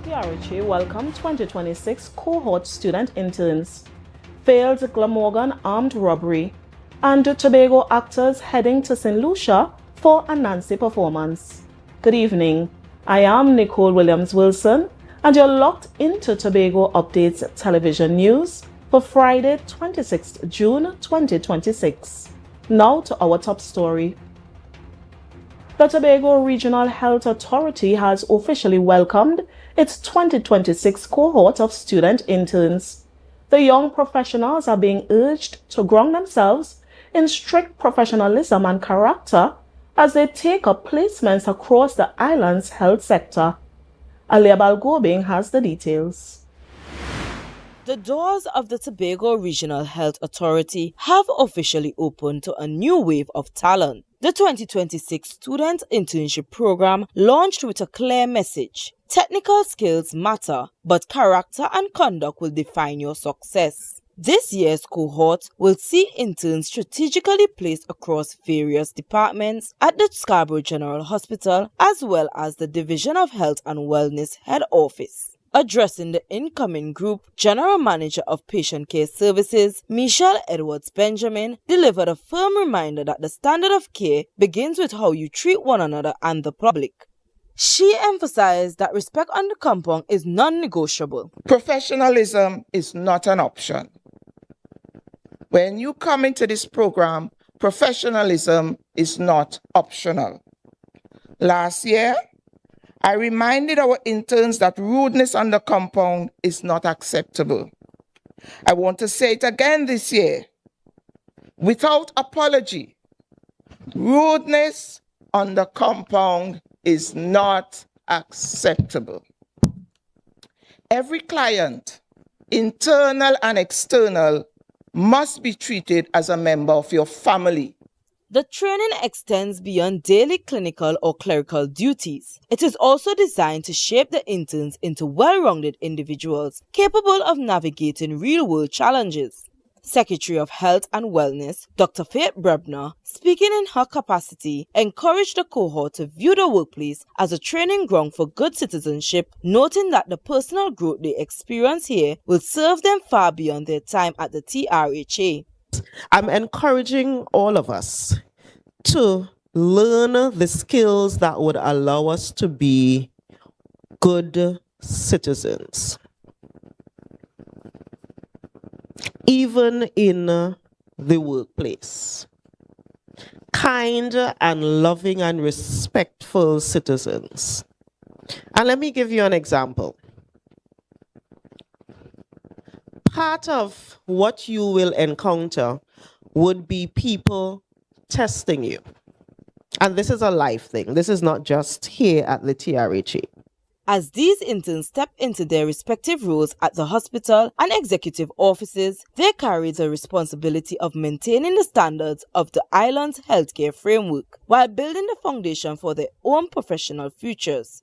TRHA welcomed 2026 cohort student interns, failed Glamorgan armed robbery, and Tobago actors heading to St. Lucia for a Nancy performance. Good evening, I am Nicole Williams-Wilson, and you're locked into Tobago Updates television news for Friday, 26th June 2026. Now to our top story. The Tobago Regional Health Authority has officially welcomed its 2026 cohort of student interns. The young professionals are being urged to ground themselves in strict professionalism and character as they take up placements across the island's health sector. AMPLIA Balgobing has the details. The doors of the Tobago Regional Health Authority have officially opened to a new wave of talent. The 2026 Student Internship Program launched with a clear message. Technical skills matter, but character and conduct will define your success. This year's cohort will see interns strategically placed across various departments at the Scarborough General Hospital as well as the Division of Health and Wellness Head Office. Addressing the incoming group, General Manager of Patient Care Services, Michelle Edwards-Benjamin, delivered a firm reminder that the standard of care begins with how you treat one another and the public. She emphasized that respect on the compound is non-negotiable. Professionalism is not an option. When you come into this program, professionalism is not optional. Last year, I reminded our interns that rudeness on the compound is not acceptable. I want to say it again this year. Without apology, rudeness on the compound is not acceptable. Every client, internal and external, must be treated as a member of your family. The training extends beyond daily clinical or clerical duties. It is also designed to shape the interns into well-rounded individuals capable of navigating real-world challenges. Secretary of Health and Wellness, Dr. Faith Brebner, speaking in her capacity, encouraged the cohort to view the workplace as a training ground for good citizenship, noting that the personal growth they experience here will serve them far beyond their time at the TRHA. I'm encouraging all of us to learn the skills that would allow us to be good citizens, even in the workplace. Kind and loving and respectful citizens. And let me give you an example. Part of what you will encounter would be people testing you. And this is a life thing. This is not just here at the TRHA. As these interns step into their respective roles at the hospital and executive offices, they carry the responsibility of maintaining the standards of the island's healthcare framework while building the foundation for their own professional futures.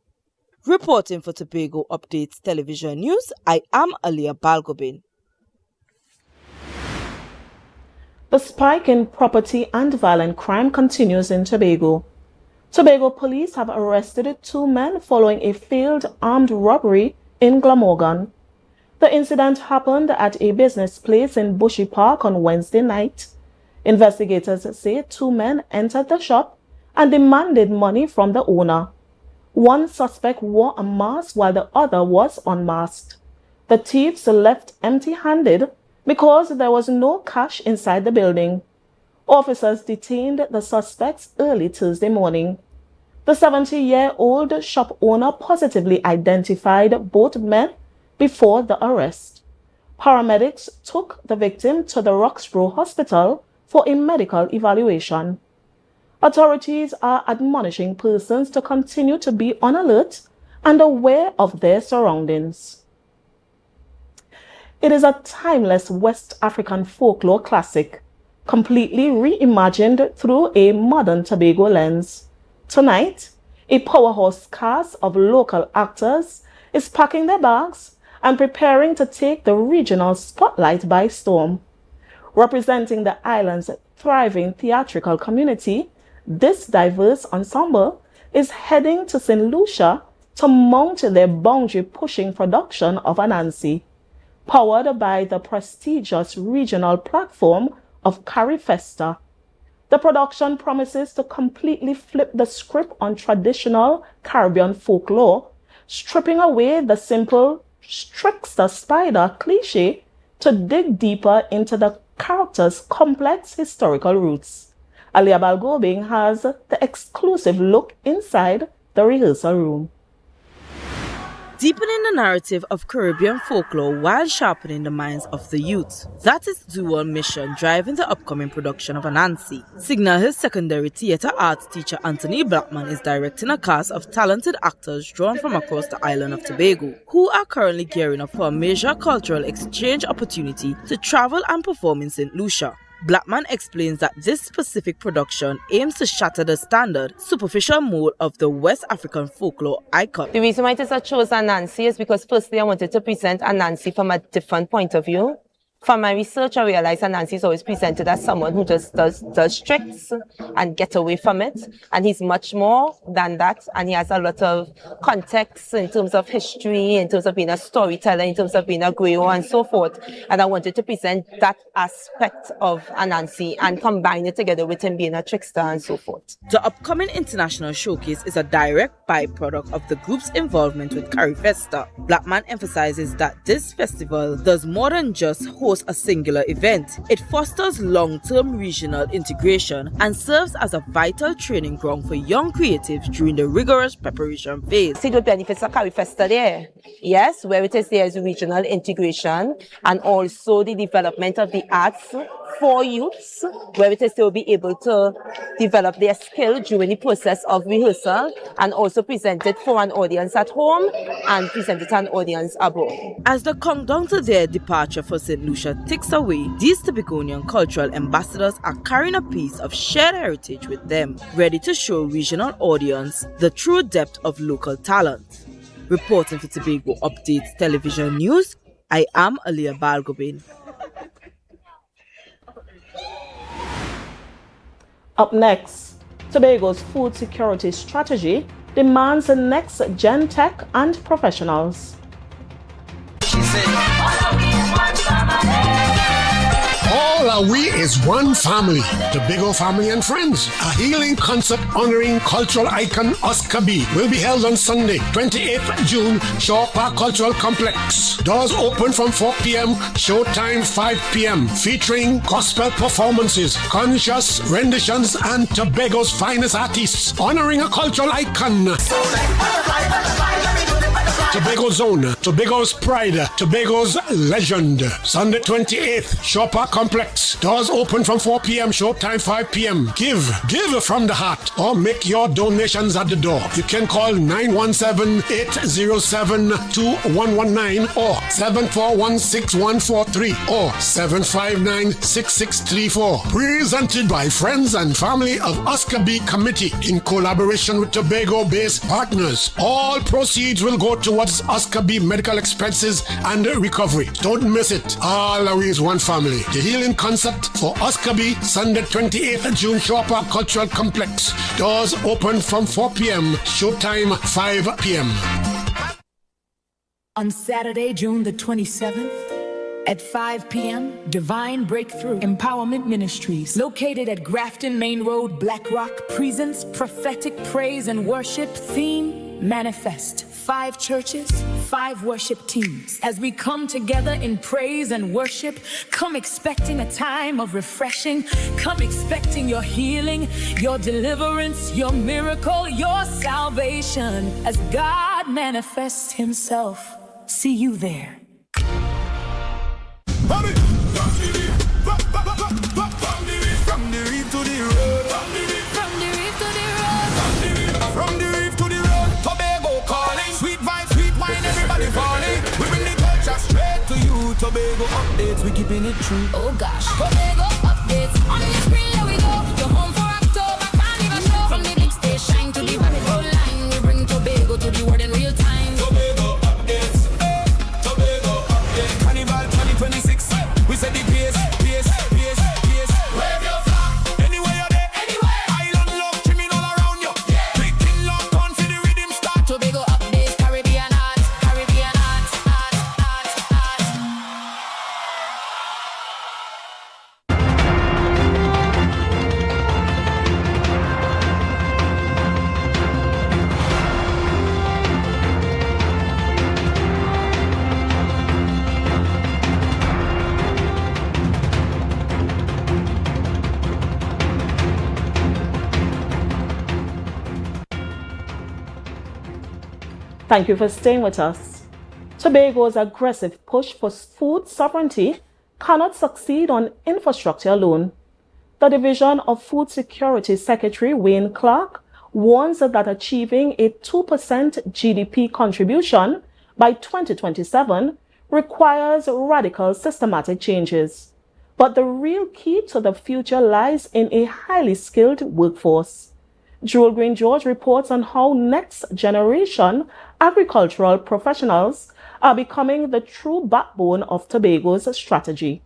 Reporting for Tobago Updates Television News, I am AMPLIA Balgobing. The spike in property and violent crime continues in Tobago. Tobago police have arrested 2 men following a failed armed robbery in Glamorgan. The incident happened at a business place in Bushy Park on Wednesday night. Investigators say 2 men entered the shop and demanded money from the owner. One suspect wore a mask while the other was unmasked. The thieves left empty-handed because there was no cash inside the building. Officers detained the suspects early Thursday morning. The 70-year-old shop owner positively identified both men before the arrest. Paramedics took the victim to the Roxborough Hospital for a medical evaluation. Authorities are admonishing persons to continue to be on alert and aware of their surroundings. It is a timeless West African folklore classic, completely reimagined through a modern Tobago lens. Tonight, a powerhouse cast of local actors is packing their bags and preparing to take the regional spotlight by storm. Representing the island's thriving theatrical community, this diverse ensemble is heading to St. Lucia to mount their boundary-pushing production of Anansi, powered by the prestigious regional platform of Carifesta. The production promises to completely flip the script on traditional Caribbean folklore, stripping away the simple trickster spider cliché to dig deeper into the character's complex historical roots. Alia Balgobing has the exclusive look inside the rehearsal room. Deepening the narrative of Caribbean folklore while sharpening the minds of the youth. That is the dual mission driving the upcoming production of Anansi. Signal Hills Secondary Theatre Arts teacher Anthony Blackman is directing a cast of talented actors drawn from across the island of Tobago, who are currently gearing up for a major cultural exchange opportunity to travel and perform in St. Lucia. Blackman explains that this specific production aims to shatter the standard, superficial mold of the West African folklore icon. The reason why I chose Anansi is because firstly I wanted to present Anansi from a different point of view. From my research, I realized Anansi is always presented as someone who just does tricks and get away from it. And he's much more than that. And he has a lot of context in terms of history, in terms of being a storyteller, in terms of being a griot and so forth. And I wanted to present that aspect of Anansi and combine it together with him being a trickster and so forth. The upcoming international showcase is a direct byproduct of the group's involvement with Carifesta. Blackman emphasizes that this festival does more than just host a singular event. It fosters long-term regional integration and serves as a vital training ground for young creatives during the rigorous preparation phase. See the benefits of Carifesta there. Yes, where it is there is regional integration and also the development of the arts for youths, where it is they will be able to develop their skill during the process of rehearsal and also present it for an audience at home and present it to an audience abroad. As the countdown to their departure for St. Lucia ticks away, these Tobagonian cultural ambassadors are carrying a piece of shared heritage with them, ready to show regional audience the true depth of local talent. Reporting for Tobago Updates Television News, I am Alia Balgobin. Up next, Tobago's food security strategy demands the next gen tech and professionals. All are we is one family, Tobago Family and Friends. A healing concert honoring cultural icon Oscar B will be held on Sunday, 28th June, Shaw Park Cultural Complex. Doors open from 4 p.m., showtime 5 p.m., featuring gospel performances, conscious renditions, and Tobago's finest artists, honoring a cultural icon. Tobago's own, Tobago's pride, Tobago's legend. Sunday 28th, Shaw Park Complex. Doors open from 4 p.m., showtime 5 p.m. Give from the heart or make your donations at the door. You can call 917-807-2119 or 7416143 or 759-6634. Presented by friends and family of Oscar B Committee in collaboration with Tobago-based partners. All proceeds will go towards Oscar B medical expenses and recovery. Don't miss it. All are we is one family. The healing concert for Oscar B, Sunday 28th June, Shaw Park Cultural Complex. Doors open from 4 p.m. Showtime 5 p.m. On Saturday, June the 27th, at 5 p.m., Divine Breakthrough Empowerment Ministries, located at Grafton Main Road, Black Rock, presents prophetic praise and worship theme, Manifest. 5 churches, 5 worship teams. As we come together in praise and worship, come expecting a time of refreshing. Come expecting your healing, your deliverance, your miracle, your salvation. As God manifests Himself. See you there. From the reef to the road. From the reef to the road. Tobago calling. Sweet vibes, sweet wine, everybody falling. We bring the culture straight to you. Tobago updates, we keeping it true. Oh gosh. Tobago updates. On the screen, here we go. You're home for October, carnival show. From the big stage shine to the rabbit hole line. We bring Tobago to the world in real time. Tobago updates. Tobago updates. Carnival 2026. We said the pace. Wave your flag. Anywhere you're there. Anywhere. Island love, trimming all around you. Yeah. Big king love, come for the rhythm start. Tobago updates. Thank you for staying with us. Tobago's aggressive push for food sovereignty cannot succeed on infrastructure alone. The Division of Food Security Secretary Wayne Clark warns that achieving a 2% GDP contribution by 2027 requires radical systematic changes. But the real key to the future lies in a highly skilled workforce. Jewel Green George reports on how next generation agricultural professionals are becoming the true backbone of Tobago's strategy.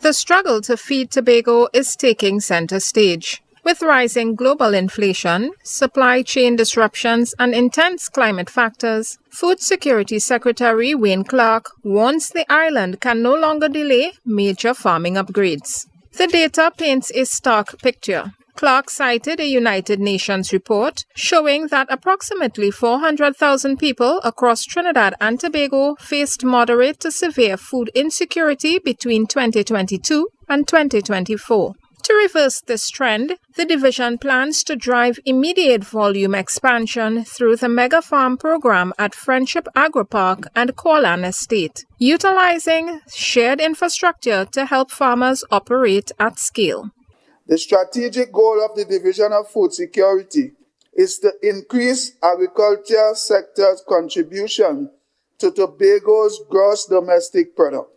The struggle to feed Tobago is taking center stage. With rising global inflation, supply chain disruptions, and intense climate factors, Food Security Secretary Wayne Clark warns the island can no longer delay major farming upgrades. The data paints a stark picture. Clark cited a United Nations report showing that approximately 400,000 people across Trinidad and Tobago faced moderate to severe food insecurity between 2022 and 2024. To reverse this trend, the division plans to drive immediate volume expansion through the Mega Farm program at Friendship Agri-Park and Corlan Estate, utilizing shared infrastructure to help farmers operate at scale. The strategic goal of the Division of Food Security is to increase agriculture sector's contribution to Tobago's gross domestic product,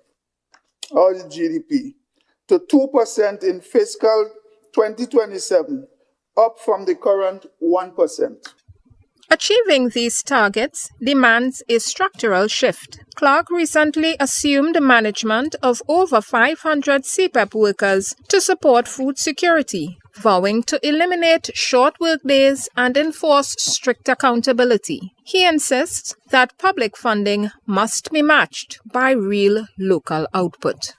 or the GDP, to 2% in fiscal 2027, up from the current 1%. Achieving these targets demands a structural shift. Clark recently assumed management of over 500 CPEP workers to support food security, vowing to eliminate short workdays and enforce strict accountability. He insists that public funding must be matched by real local output.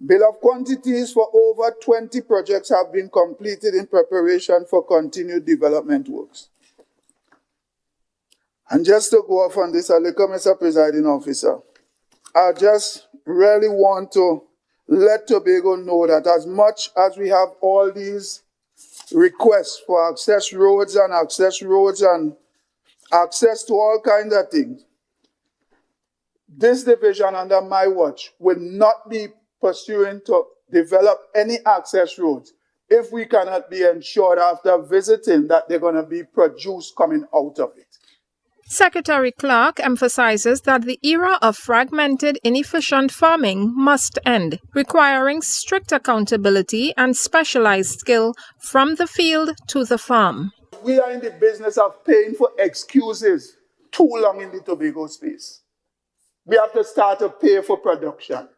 Bill of quantities for over 20 projects have been completed in preparation for continued development works. And just to go off on this a little, Mr. Presiding Officer, I just really want to let Tobago know that as much as we have all these requests for access roads and access to all kinds of things, this division under my watch will not be pursuing to develop any access roads if we cannot be ensured after visiting that they're going to be produce coming out of it. Secretary Clark emphasizes that the era of fragmented, inefficient farming must end, requiring strict accountability and specialized skill from the field to the farm. We are in the business of paying for excuses too long in the Tobago space. We have to start to pay for production.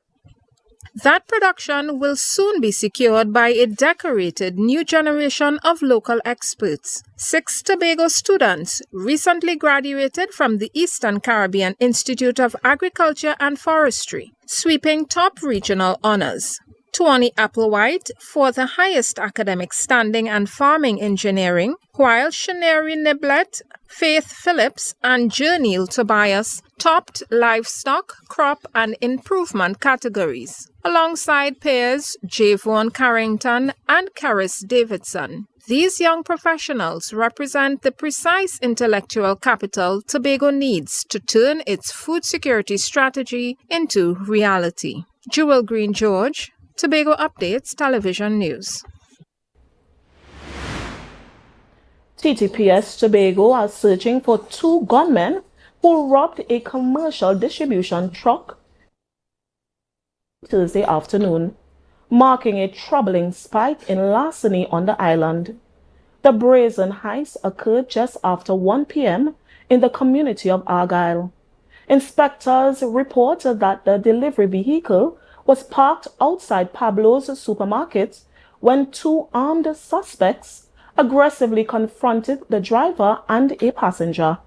That production will soon be secured by a decorated new generation of local experts. 6 Tobago students recently graduated from the Eastern Caribbean Institute of Agriculture and Forestry, sweeping top regional honors. Tawny Applewhite for the highest academic standing and farming engineering, while Shaneri Niblet, Faith Phillips, and Jernil Tobias topped livestock, crop, and improvement categories, alongside peers Javon Carrington and Karis Davidson. These young professionals represent the precise intellectual capital Tobago needs to turn its food security strategy into reality. Jewel Green George, Tobago Updates Television News. TTPS Tobago are searching for 2 gunmen who robbed a commercial distribution truck Thursday afternoon, marking a troubling spike in larceny on the island. The brazen heist occurred just after 1 p.m. in the community of Argyle. Inspectors reported that the delivery vehicle was parked outside Pablo's supermarket when 2 armed suspects aggressively confronted the driver and a passenger,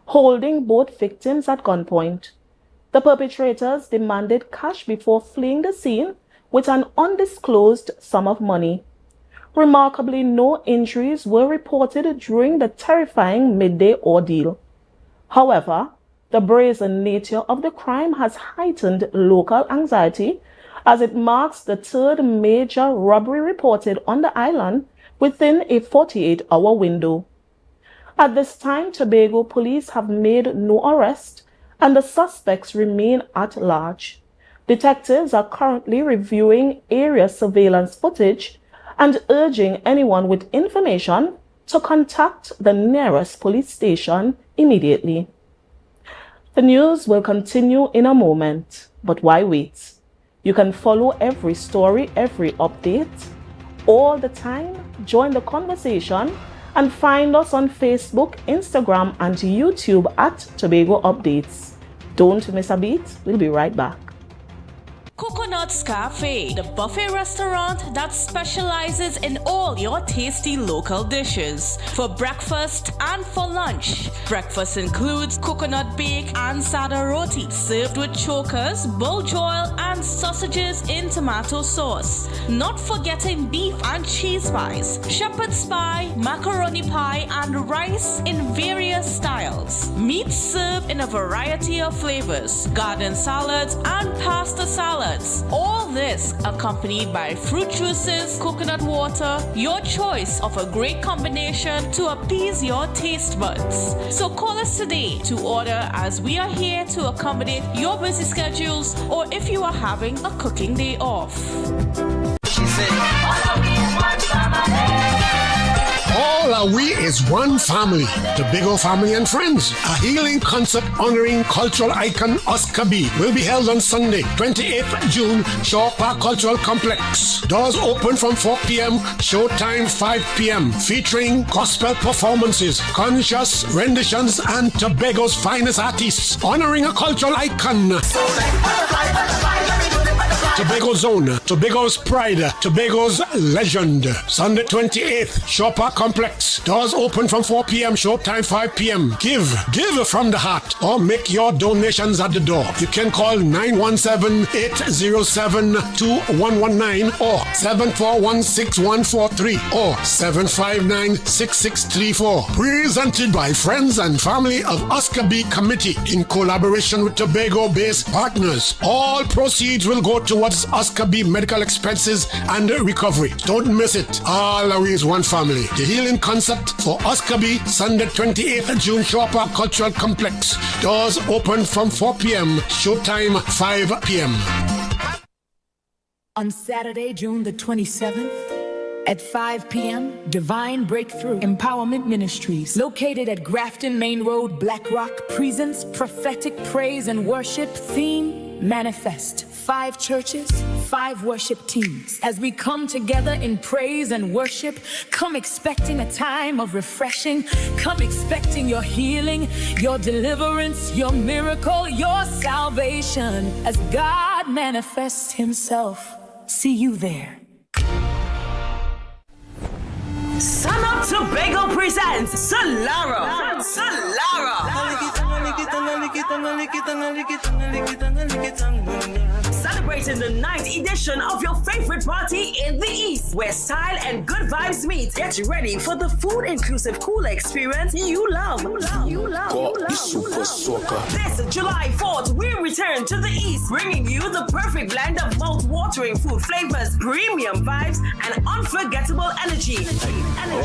holding both victims at gunpoint. The perpetrators demanded cash before fleeing the scene with an undisclosed sum of money. Remarkably, no injuries were reported during the terrifying midday ordeal. However, the brazen nature of the crime has heightened local anxiety as it marks the 3rd major robbery reported on the island within a 48-hour window. At this time, Tobago police have made no arrest and the suspects remain at large. Detectives are currently reviewing area surveillance footage and urging anyone with information to contact the nearest police station immediately. The news will continue in a moment, but why wait? You can follow every story, every update, all the time. Join the conversation and find us on Facebook, Instagram, and YouTube at Tobago Updates. Don't miss a beat. We'll be right back. Coconut's Cafe, the buffet restaurant that specializes in all your tasty local dishes for breakfast and for lunch. Breakfast includes coconut bake and sada roti, served with chokers, buljoil, and sausages in tomato sauce. Not forgetting beef and cheese pies, shepherd's pie, macaroni pie, and rice in various styles. Meat served in a variety of flavors, garden salads, and pasta salads. All this accompanied by fruit juices, coconut water, your choice of a great combination to appease your taste buds. So call us today to order, as we are here to accommodate your busy schedules or if you are having a cooking day off. All we is one family, Tobago Family and Friends. A healing concert honoring cultural icon Oscar B will be held on Sunday, 28th June, Shaw Park Cultural Complex. Doors open from 4 p.m., showtime 5 p.m., featuring gospel performances, conscious renditions, and Tobago's finest artists, honoring a cultural icon. Tobago Zone, Tobago's pride, Tobago's legend. Sunday 28th, Shaw Park Complex. Doors open from 4 p.m., showtime 5 p.m. Give from the heart or make your donations at the door. You can call 917-807-2119 or 7416143 or 759-6634. Presented by friends and family of Oscar B Committee in collaboration with Tobago-based partners. All proceeds will go towards Oscar B medical expenses and recovery. Don't miss it. All is one family. The healing concept for Oscar B, Sunday 28th June, Shaw Park Cultural Complex. Doors open from 4 p.m. Showtime 5 p.m. On Saturday, June the 27th, at 5 p.m., Divine Breakthrough Empowerment Ministries, located at Grafton Main Road, Black Rock, presents prophetic praise and worship theme, Manifest. 5 churches, 5 worship teams. As we come together in praise and worship, come expecting a time of refreshing. Come expecting your healing, your deliverance, your miracle, your salvation. As God manifests Himself. See you there. Sun Up Tobago presents Solara. Celebrating the 9th edition of your favorite party in the East, where style and good vibes meet. Get ready for the food-inclusive cooler experience you love. This July 4th, we return to the East, bringing you the perfect blend of mouth-watering food flavors, premium vibes, and unforgettable energy.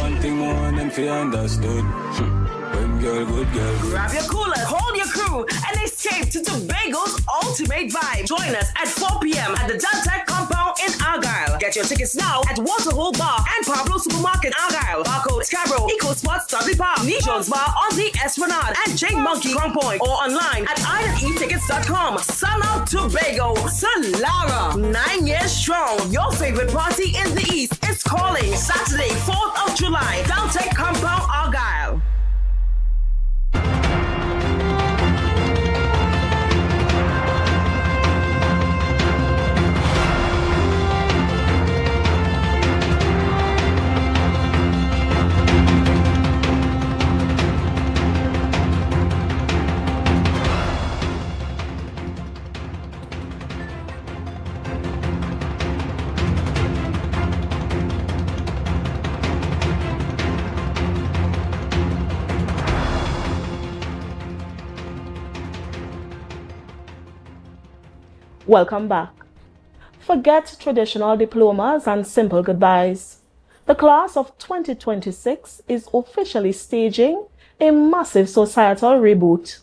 One thing more than fear understood. When girl, good girl. Grab your coolers, hold your crew, and escape to Tobago's ultimate vibe. Join us at 4 p.m. at the Deltec compound in Argyle. Get your tickets now at Waterhole Bar and Pablo Supermarket Argyle, Barcode, Scarborough, Eco Sports, Studley Park, Neat Jones Bar on the Esplanade, and Jake Monkey, Crown Point, or online at idetickets.com. Sun Up Tobago, Solara, 9 years strong. Your favorite party in the East is calling. Saturday, 4th of July, Deltec compound Argyle. Welcome back. Forget traditional diplomas and simple goodbyes. The class of 2026 is officially staging a massive societal reboot.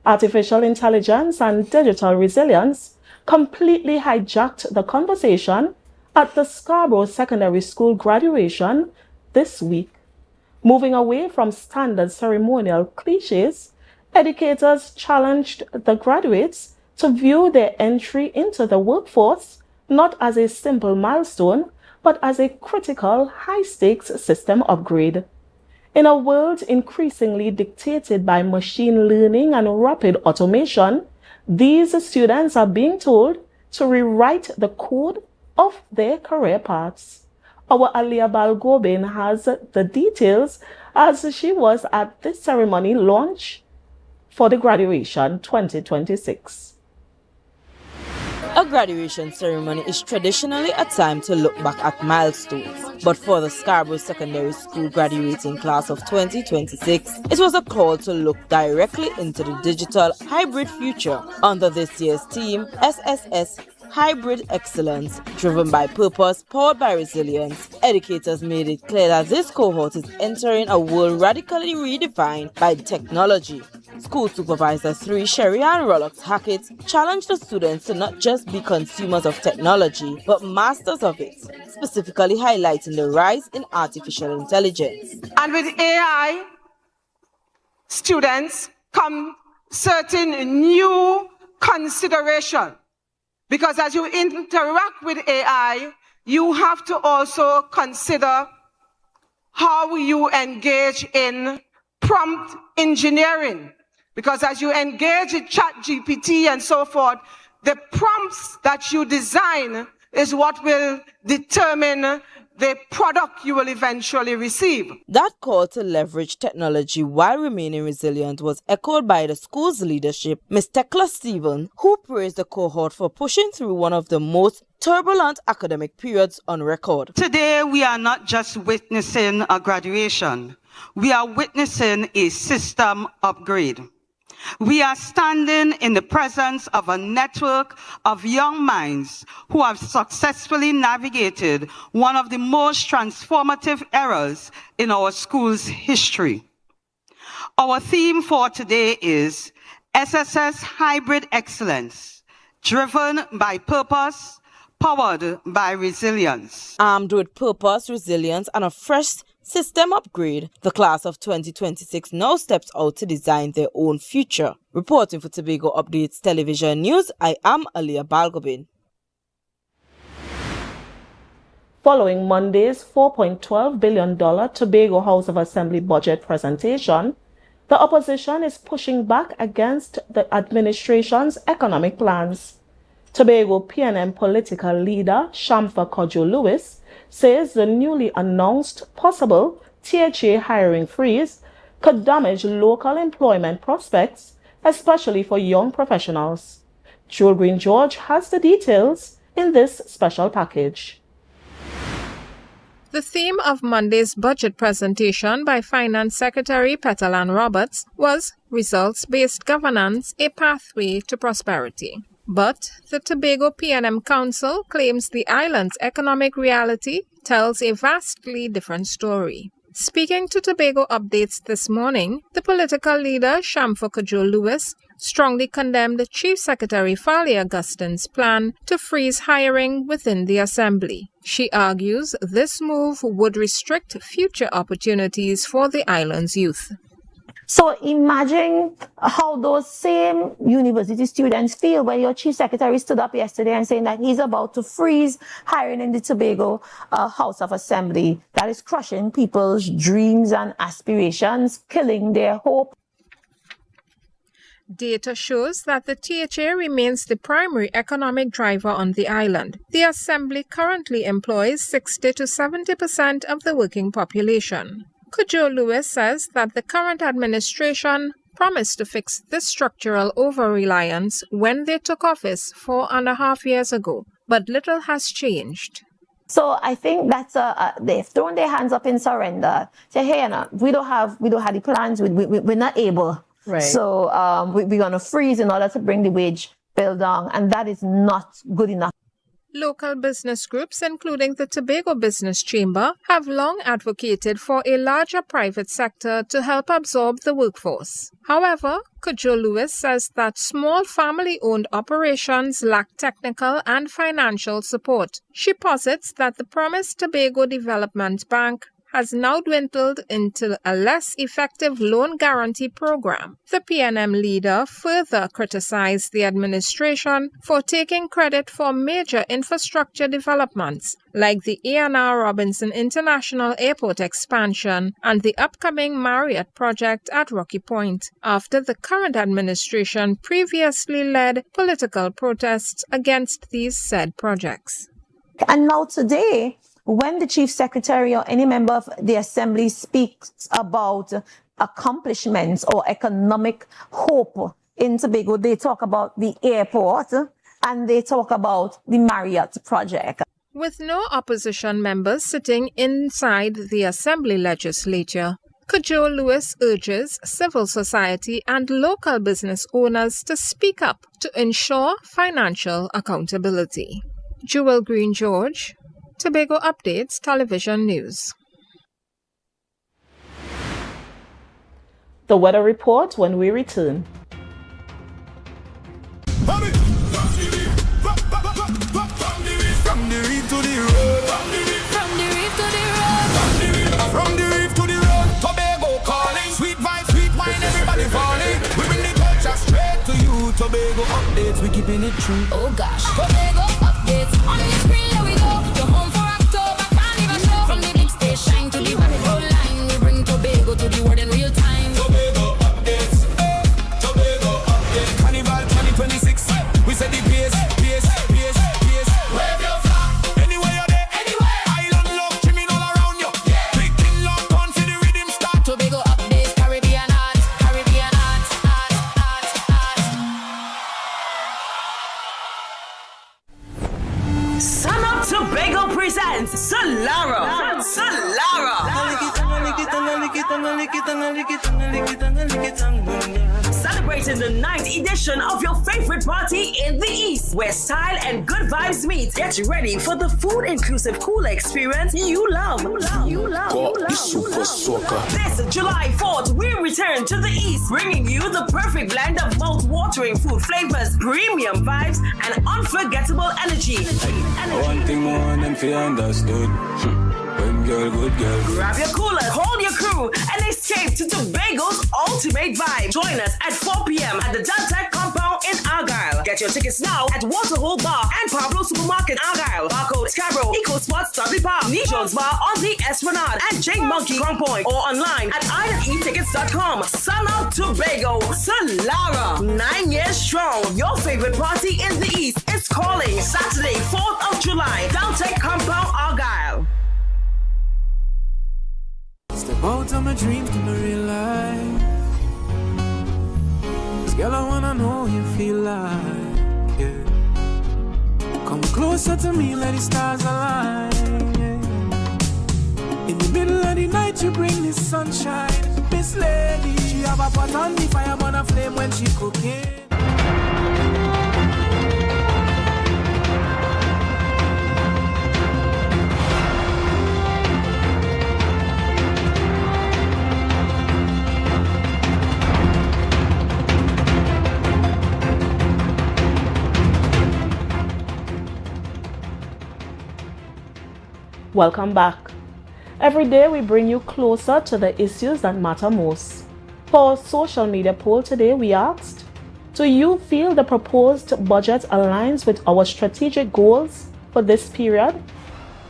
Artificial intelligence and digital resilience completely hijacked the conversation at the Scarborough Secondary School graduation this week. Moving away from standard ceremonial cliches, educators challenged the graduates to view their entry into the workforce not as a simple milestone, but as a critical, high-stakes system upgrade. In a world increasingly dictated by machine learning and rapid automation, these students are being told to rewrite the code of their career paths. Our AMPLIA Balgobin has the details as she was at the ceremony launch for the graduation 2026. A graduation ceremony is traditionally a time to look back at milestones, but for the Scarborough Secondary School graduating class of 2026, it was a call to look directly into the digital hybrid future under this year's theme, SSS Hybrid Excellence, driven by purpose, powered by resilience. Educators made it clear that this cohort is entering a world radically redefined by technology. School Supervisor 3 Sherry-Ann Hackett challenged the students to not just be consumers of technology, but masters of it, specifically highlighting the rise in artificial intelligence. And with AI, students come certain new consideration. Because as you interact with AI, you have to also consider how you engage in prompt engineering. Because as you engage in ChatGPT and so forth, the prompts that you design is what will determine the product you will eventually receive. That call to leverage technology while remaining resilient was echoed by the school's leadership, Ms. Tekla Stephen, who praised the cohort for pushing through one of the most turbulent academic periods on record. Today, we are not just witnessing a graduation. We are witnessing a system upgrade. We are standing in the presence of a network of young minds who have successfully navigated one of the most transformative eras in our school's history. Our theme for today is SSS Hybrid Excellence, driven by purpose, powered by resilience. Armed with purpose, resilience, and a fresh system upgrade, the class of 2026 now steps out to design their own future. Reporting for Tobago Updates Television News, I am AMPLIA Balgobin. Following Monday's $4.12 billion Tobago House of Assembly budget presentation, the opposition is pushing back against the administration's economic plans. Tobago PNM political leader Shamfa Kojo-Lewis says the newly announced possible THA hiring freeze could damage local employment prospects, especially for young professionals. Joel Green George has the details in this special package. The theme of Monday's budget presentation by Finance Secretary Petalan Roberts was Results-Based Governance, a Pathway to Prosperity. But the Tobago PNM Council claims the island's economic reality tells a vastly different story. Speaking to Tobago Updates this morning, the political leader Shamfa Kojo-Lewis strongly condemned Chief Secretary Farley Augustin's plan to freeze hiring within the Assembly. She argues this move would restrict future opportunities for the island's youth. So imagine how those same university students feel when your chief secretary stood up yesterday and saying that he's about to freeze hiring in the Tobago House of Assembly. That is crushing people's dreams and aspirations, killing their hope. Data shows that the THA remains the primary economic driver on the island. The Assembly currently employs 60 to 70% of the working population. Kojo-Lewis says that the current administration promised to fix this structural over-reliance when they took office 4.5 years ago, but little has changed. So I think that's they've thrown their hands up in surrender. Say, hey, we don't have the plans. We're not able. Right. So we're going to freeze in order to bring the wage bill down, and that is not good enough. Local business groups, including the Tobago Business Chamber, have long advocated for a larger private sector to help absorb the workforce. However, Kojo Lewis says that small family-owned operations lack technical and financial support. She posits that the promised Tobago Development Bank has now dwindled into a less effective loan guarantee program. The PNM leader further criticized the administration for taking credit for major infrastructure developments like the A&R Robinson International Airport expansion and the upcoming Marriott project at Rocky Point, after the current administration previously led political protests against these said projects. And now today, when the Chief Secretary or any member of the Assembly speaks about accomplishments or economic hope in Tobago, they talk about the airport and they talk about the Marriott project. With no opposition members sitting inside the Assembly legislature, Kojo Lewis urges civil society and local business owners to speak up to ensure financial accountability. Jewel Green George, Tobago Updates Television News. The weather report when we return. From the reef to the road. From the reef to the road. Tobago calling. Sweet wine, everybody falling. We bring the culture straight to you. Tobago Updates, we keeping it true. Oh gosh. Tobago Updates. On the screen, there we go. You're home for October, can't even show. From the big station to the rabbit hole line, we bring Tobago to the world in real time. Tobago Updates. Tobago Updates. Carnival 2026. We said the pace. Wave your flag. Anywhere you're there. Island love, trimming all around you. Big king love, come to the rhythm start. Tobago Updates, Caribbean art. Sun Up Tobago presents Solara. Celebrating the 9th edition of your favorite party in the East, where style and good vibes meet. Get ready for the food-inclusive cooler experience you love. This July 4th, we return to the East, bringing you the perfect blend of mouth-watering food flavors, premium vibes, and unforgettable energy. One thing more than fear understood. When girl, good girl. Grab your cooler, hold your crew, and escape to Tobago's ultimate vibe. Join us at 4 p.m. at the Deltec compound in Argyle. Get your tickets now at Waterhole Bar and Pablo Supermarket Argyle, Barcode, Scarborough, Eco Sports, Stubby Park, Neat Jones Bar on the Esplanade, and Jane Monkey Ground Point, or online at idetickets.com. Sun Up Tobago, Solara, 9 years strong. Your favorite party in the East is calling. Saturday, 4th of July, Deltec compound Argyle. Step out of my dreams to my real life. This girl, I wanna know you feel like, yeah. Come closer to me, let the stars align, yeah. In the middle of the night, you bring the sunshine. Miss Lady, she have a pot on the fire, burn a flame when she cooking. Welcome back. Every day we bring you closer to the issues that matter most. For our social media poll today, we asked, do you feel the proposed budget aligns with our strategic goals for this period?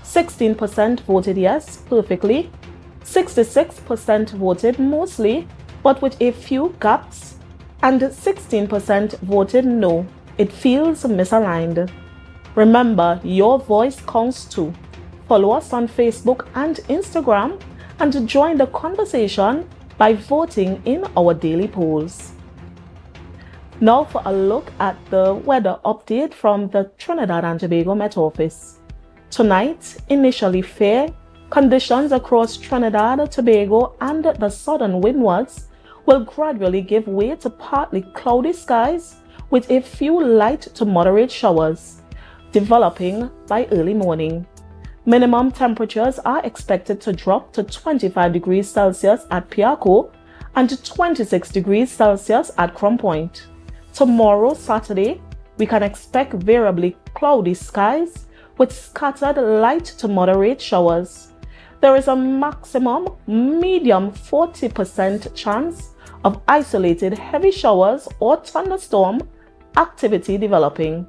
16% voted yes, perfectly. 66% voted mostly, but with a few gaps. And 16% voted no, it feels misaligned. Remember, your voice counts too. Follow us on Facebook and Instagram and join the conversation by voting in our daily polls. Now for a look at the weather update from the Trinidad and Tobago Met Office. Tonight, initially fair, conditions across Trinidad, Tobago and the southern windwards will gradually give way to partly cloudy skies with a few light to moderate showers. developing by early morning. Minimum temperatures are expected to drop to 25 degrees Celsius at Piarco and to 26 degrees Celsius at Crum Point. Tomorrow, Saturday, we can expect variably cloudy skies with scattered light to moderate showers. There is a maximum medium 40% chance of isolated heavy showers or thunderstorm activity developing.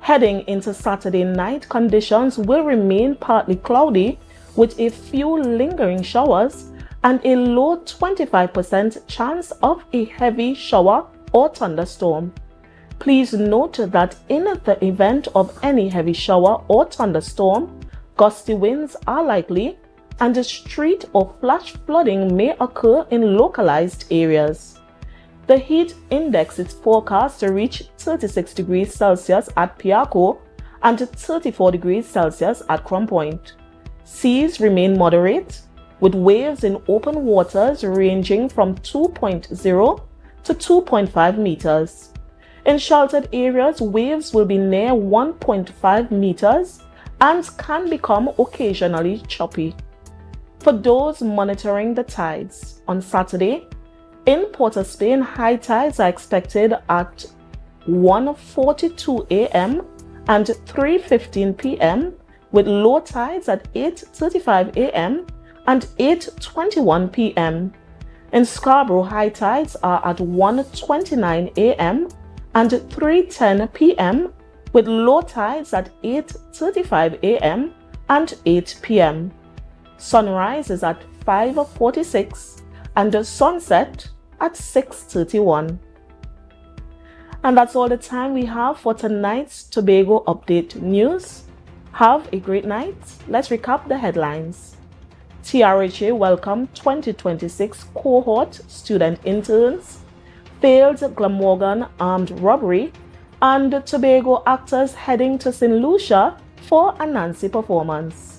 Heading into Saturday night, conditions will remain partly cloudy with a few lingering showers and a low 25% chance of a heavy shower or thunderstorm. Please note that in the event of any heavy shower or thunderstorm, gusty winds are likely and street or flash flooding may occur in localized areas. The heat index is forecast to reach 36 degrees Celsius at Piarco and 34 degrees Celsius at Crum Point. Seas remain moderate, with waves in open waters ranging from 2.0 to 2.5 meters. In sheltered areas, waves will be near 1.5 meters and can become occasionally choppy. For those monitoring the tides, on Saturday, in Port of Spain, high tides are expected at 1:42 a.m. and 3:15 p.m. with low tides at 8:35 a.m. and 8:21 p.m. In Scarborough, high tides are at 1:29 a.m. and 3:10 p.m. with low tides at 8:35 a.m. and 8 p.m. Sunrise is at 5:46 and the sunset at 6:31. And that's all the time we have for tonight's Tobago Update News. Have a great night. Let's recap the headlines. TRHA welcomed 2026 cohort student interns, failed Glamorgan armed robbery, and Tobago actors heading to St. Lucia for a Nancy performance.